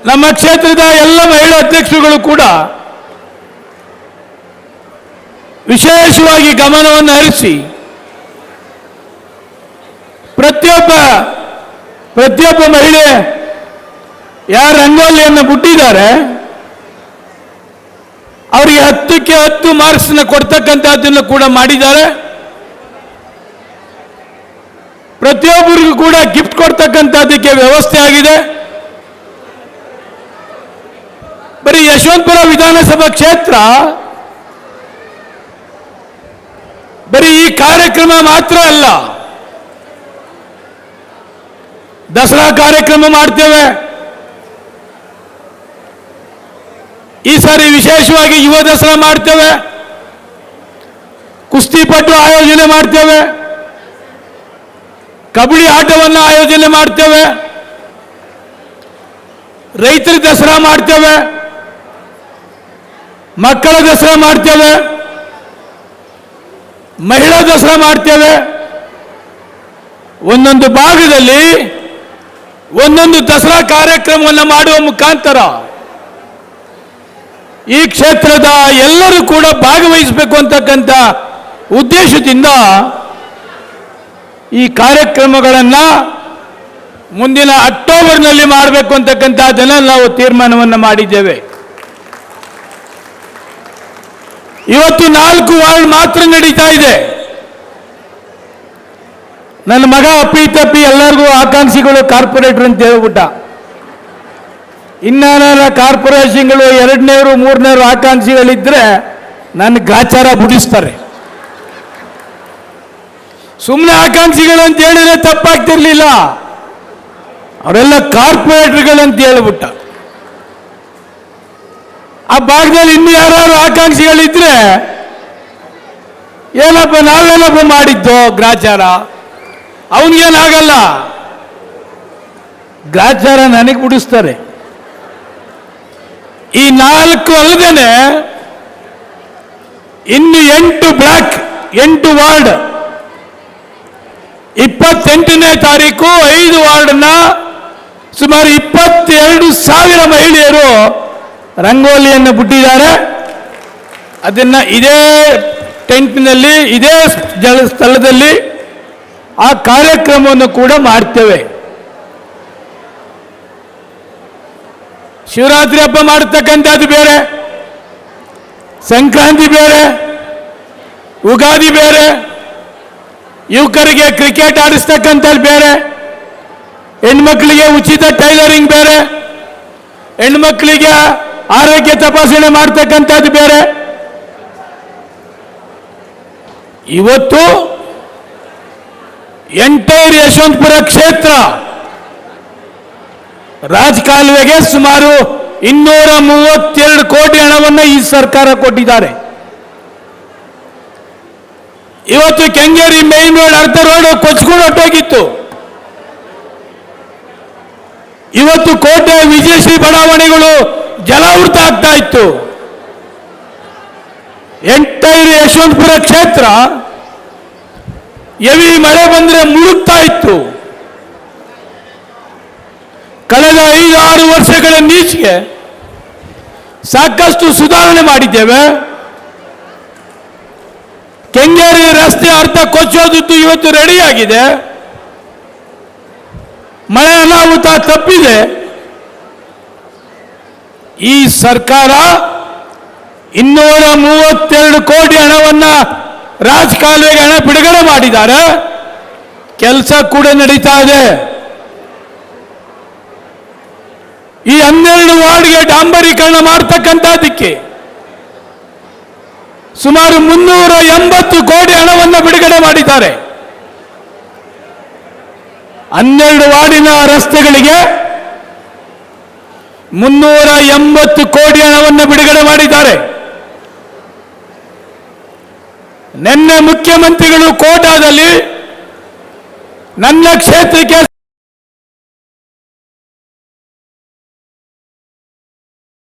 ನಮ್ಮ ಕ್ಷೇತ್ರದ ಎಲ್ಲ ಮಹಿಳಾ ಅಧ್ಯಕ್ಷರುಗಳು ಕೂಡ ವಿಶೇಷವಾಗಿ ಗಮನವನ್ನು ಹರಿಸಿ ಪ್ರತಿಯೊಬ್ಬ ಮಹಿಳೆ ಯಾರು ರಂಗೋಲಿಯನ್ನು ಬಿಟ್ಟಿದ್ದಾರೆ ಅವರಿಗೆ 10ಕ್ಕೆ 10 ಮಾರ್ಕ್ಸ್ನ ಕೊಡ್ತಕ್ಕಂಥದ್ದನ್ನು ಕೂಡ ಮಾಡಿದ್ದಾರೆ. ಪ್ರತಿಯೊಬ್ಬರಿಗೂ ಕೂಡ ಗಿಫ್ಟ್ ಕೊಡ್ತಕ್ಕಂಥದ್ದಕ್ಕೆ ವ್ಯವಸ್ಥೆ ಆಗಿದೆ. ಬರೀ ಯಶವಂತಪುರ ವಿಧಾನಸಭಾ ಕ್ಷೇತ್ರ ಬರೀ ಈ ಕಾರ್ಯಕ್ರಮ ಮಾತ್ರ ಅಲ್ಲ, ದಸರಾ ಕಾರ್ಯಕ್ರಮ ಮಾಡ್ತೇವೆ. ಈ ಸಾರಿ ವಿಶೇಷವಾಗಿ ಯುವ ದಸರಾ ಮಾಡ್ತೇವೆ, ಕುಸ್ತಿಪಟು ಆಯೋಜನೆ ಮಾಡ್ತೇವೆ, ಕಬಡ್ಡಿ ಆಟವನ್ನು ಆಯೋಜನೆ ಮಾಡ್ತೇವೆ, ರೈತರ ದಸರಾ ಮಾಡ್ತೇವೆ, ಮಕ್ಕಳ ದಸರಾ ಮಾಡ್ತೇವೆ, ಮಹಿಳಾ ದಸರಾ ಮಾಡ್ತೇವೆ. ಒಂದೊಂದು ಭಾಗದಲ್ಲಿ ಒಂದೊಂದು ದಸರಾ ಕಾರ್ಯಕ್ರಮವನ್ನು ಮಾಡುವ ಮುಖಾಂತರ ಈ ಕ್ಷೇತ್ರದ ಎಲ್ಲರೂ ಕೂಡ ಭಾಗವಹಿಸಬೇಕು ಅಂತಕ್ಕಂಥ ಉದ್ದೇಶದಿಂದ ಈ ಕಾರ್ಯಕ್ರಮಗಳನ್ನು ಮುಂದಿನ ಅಕ್ಟೋಬರ್ನಲ್ಲಿ ಮಾಡಬೇಕು ಅಂತಕ್ಕಂಥದ್ದನ್ನು ನಾವು ತೀರ್ಮಾನವನ್ನು ಮಾಡಿದ್ದೇವೆ. ಇವತ್ತು 4 ವಾರ್ಡ್ ಮಾತ್ರ ನಡೀತಾ ಇದೆ. ನನ್ನ ಮಗ ಅಪ್ಪಿತಪ್ಪಿ ಎಲ್ಲರಿಗೂ ಆಕಾಂಕ್ಷಿಗಳು ಕಾರ್ಪೊರೇಟರ್ ಅಂತ ಹೇಳ್ಬಿಟ್ಟ. ಇನ್ನಾರ ಕಾರ್ಪೊರೇಷನ್ಗಳು 2ನೇವರು 3ನೇವರು ಆಕಾಂಕ್ಷಿಗಳಿದ್ರೆ ನನ್ನ ಗಾಚಾರ ಬಿಡಿಸ್ತಾರೆ. ಸುಮ್ಮನೆ ಆಕಾಂಕ್ಷಿಗಳು ಅಂತ ಹೇಳಿದ್ರೆ ತಪ್ಪಾಗ್ತಿರ್ಲಿಲ್ಲ, ಅವರೆಲ್ಲ ಕಾರ್ಪೊರೇಟರ್ಗಳು ಅಂತ ಹೇಳ್ಬಿಟ್ಟ. ಆ ಭಾಗದಲ್ಲಿ ಇನ್ನು ಯಾರು ಆಕಾಂಕ್ಷಿಗಳಿದ್ರೆ ಏನಪ್ಪ ನಾವೇನಪ್ಪ ಮಾಡಿದ್ದು ಗ್ರಾಚಾರ, ಅವನಿಗೇನಾಗಲ್ಲ, ಗ್ರಾಚಾರ ನನಗೆ ಬಿಡಿಸ್ತಾರೆ. ಈ 4 ಅಲ್ಲದೇನೆ ಇನ್ನು 8 ಬ್ಲಾಕ್ 8 ವಾರ್ಡ್ 28ನೇ ತಾರೀಕು 5 ವಾರ್ಡ್ನ ಸುಮಾರು 22,000 ಮಹಿಳೆಯರು ರಂಗೋಲಿಯನ್ನು ಬಿಟ್ಟಿದ್ದಾರೆ. ಅದನ್ನ ಇದೇ ಟೆಂಟ್ನಲ್ಲಿ ಇದೇ ಸ್ಥಳದಲ್ಲಿ ಆ ಕಾರ್ಯಕ್ರಮವನ್ನು ಕೂಡ ಮಾಡ್ತೇವೆ. ಶಿವರಾತ್ರಿ ಹಬ್ಬ ಮಾಡತಕ್ಕಂಥದ್ದು ಬೇರೆ, ಸಂಕ್ರಾಂತಿ ಬೇರೆ, ಯುಗಾದಿ ಬೇರೆ, ಯುವಕರಿಗೆ ಕ್ರಿಕೆಟ್ ಆಡಿಸ್ತಕ್ಕಂಥದ್ದು ಬೇರೆ, ಹೆಣ್ಮಕ್ಳಿಗೆ ಉಚಿತ ಟೈಲರಿಂಗ್ ಬೇರೆ, ಹೆಣ್ಮಕ್ಳಿಗೆ ಆರೋಗ್ಯ ತಪಾಸಣೆ ಮಾಡ್ತಕ್ಕಂಥದ್ದು ಬೇರೆ. ಇವತ್ತು ಎಂಟೈರ್ ಯಶವಂತಪುರ ಕ್ಷೇತ್ರ ರಾಜಕಾಲುವೆಗೆ ಸುಮಾರು 232 ಕೋಟಿ ಹಣವನ್ನು ಈ ಸರ್ಕಾರ ಕೊಟ್ಟಿದ್ದಾರೆ. ಇವತ್ತು ಕೆಂಗೇರಿ ಮೇನ್ ರೋಡ್ ಅರ್ಧ ರೋಡ್ ಕೊಚ್ಕೊಂಡು ಹೊಟ್ಟೋಗಿತ್ತು. ಇವತ್ತು ಕೋಟೆ ವಿಜಯಶ್ರೀ ಬಡಾವಣೆಗಳು ಜಲಾವೃತ ಆಗ್ತಾ ಇತ್ತು. ಎಂಟೈರ್ ಯಶವಂತಪುರ ಕ್ಷೇತ್ರ ಹೆವಿ ಮಳೆ ಬಂದ್ರೆ ಮುಳುಗ್ತಾ ಇತ್ತು. ಕಳೆದ 5-6 ವರ್ಷಗಳ ನೀಚೆಗೆ ಸಾಕಷ್ಟು ಸುಧಾರಣೆ ಮಾಡಿದ್ದೇವೆ. ಕೆಂಗೇರಿ ರಸ್ತೆ ಅರ್ಧ ಕೊಚ್ಚೋದಿದ್ದು ಇವತ್ತು ರೆಡಿಯಾಗಿದೆ. ಮಳೆ ಅನಾಹುತ ತಪ್ಪಿದೆ. ಈ ಸರ್ಕಾರ 232 ಕೋಟಿ ಹಣವನ್ನ ರಾಜಕಾಲುವೆಗೆ ಹಣ ಬಿಡುಗಡೆ ಮಾಡಿದ್ದಾರೆ. ಕೆಲಸ ಕೂಡ ನಡೀತಾ ಇದೆ. ಈ 12 ವಾರ್ಡ್ಗೆ ಡಾಂಬರೀಕರಣ ಮಾಡ್ತಕ್ಕಂಥದ್ದಕ್ಕೆ ಸುಮಾರು 380 ಕೋಟಿ ಹಣವನ್ನು ಬಿಡುಗಡೆ ಮಾಡಿದ್ದಾರೆ. 12 ವಾರ್ಡಿನ ರಸ್ತೆಗಳಿಗೆ 380 ಕೋಟಿ ಹಣವನ್ನು ಬಿಡುಗಡೆ ಮಾಡಿದ್ದಾರೆ. ನಿನ್ನೆ ಮುಖ್ಯಮಂತ್ರಿಗಳು ಕೋಟಾದಲ್ಲಿ ನನ್ನ ಕ್ಷೇತ್ರಕ್ಕೆ